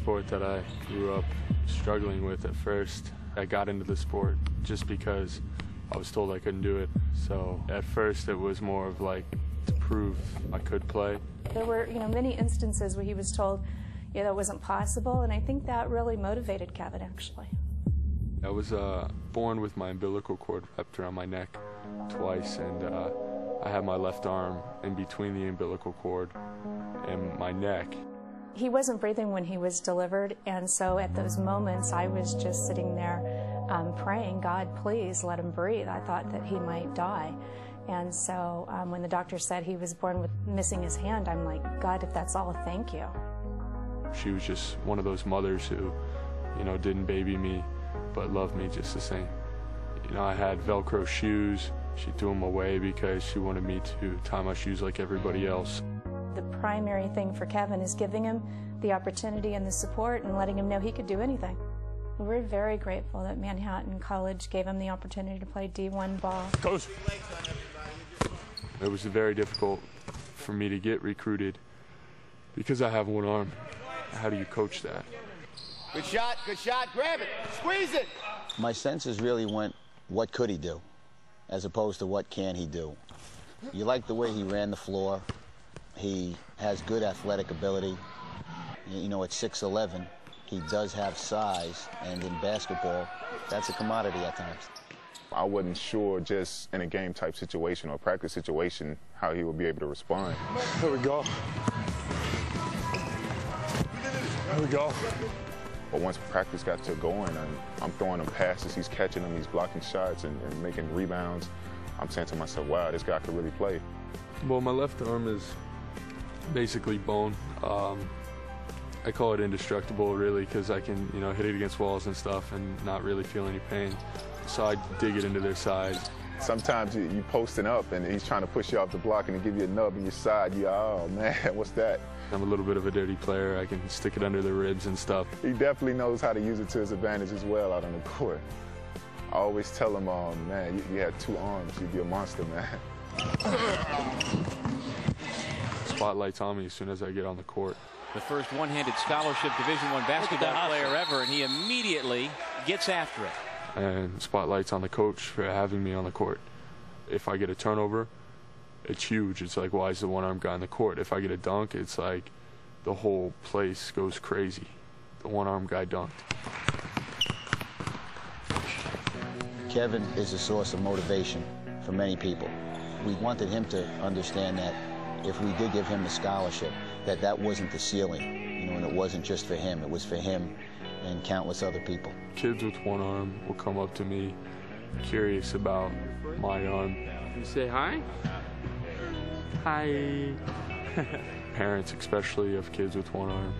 sport that I grew up struggling with at first. I got into the sport just because I was told I couldn't do it. So at first it was more of like to prove I could play. There were, many instances where he was told, it wasn't possible, and I think that really motivated Kevin, actually. I was born with my umbilical cord wrapped around my neck twice, and I had my left arm in between the umbilical cord and my neck. He wasn't breathing when he was delivered, and so at those moments I was just sitting there praying, God, please let him breathe. I thought that he might die. And so when the doctor said he was born with missing his hand, I'm like, God, if that's all, thank you. She was just one of those mothers who, didn't baby me, but loved me just the same. I had Velcro shoes. She threw them away because she wanted me to tie my shoes like everybody else. The primary thing for Kevin is giving him the opportunity and the support and letting him know he could do anything. We're very grateful that Manhattan College gave him the opportunity to play D1 ball. Coach. It was very difficult for me to get recruited because I have one arm. How do you coach that? Good shot, grab it, squeeze it! My senses really went, what could he do, as opposed to what can he do. You like the way he ran the floor. He has good athletic ability. At 6'11", he does have size, and in basketball, that's a commodity at times. I wasn't sure just in a game-type situation or a practice situation how he would be able to respond. Here we go. Here we go. But once practice got to going, I'm throwing him passes, he's catching them, he's blocking shots and making rebounds. I'm saying to myself, wow, this guy could really play. Well, my left arm is basically bone. I call it indestructible, really, because I can, hit it against walls and stuff and not really feel any pain. So I dig it into their side. Sometimes you posting up and he's trying to push you off the block and he give you a nub in your side. Oh man, what's that? I'm a little bit of a dirty player. I can stick it under the ribs and stuff. He definitely knows how to use it to his advantage as well out on the court. I always tell him, man, you had two arms, you'd be a monster, man. Spotlight's on me as soon as I get on the court. The first one-handed scholarship Division I basketball player ever, and he immediately gets after it. And spotlight's on the coach for having me on the court. If I get a turnover, it's huge. It's like, why is the one-armed guy on the court? If I get a dunk, it's like the whole place goes crazy. The one-armed guy dunked. Kevin is a source of motivation for many people. We wanted him to understand that if we did give him the scholarship, that wasn't the ceiling, and it wasn't just for him. It was for him and countless other people. Kids with one arm will come up to me curious about my arm. You say hi? Hi. Parents, especially of kids with one arm,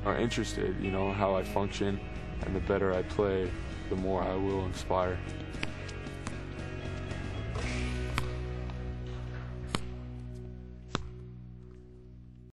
are interested, how I function, and the better I play, the more I will inspire.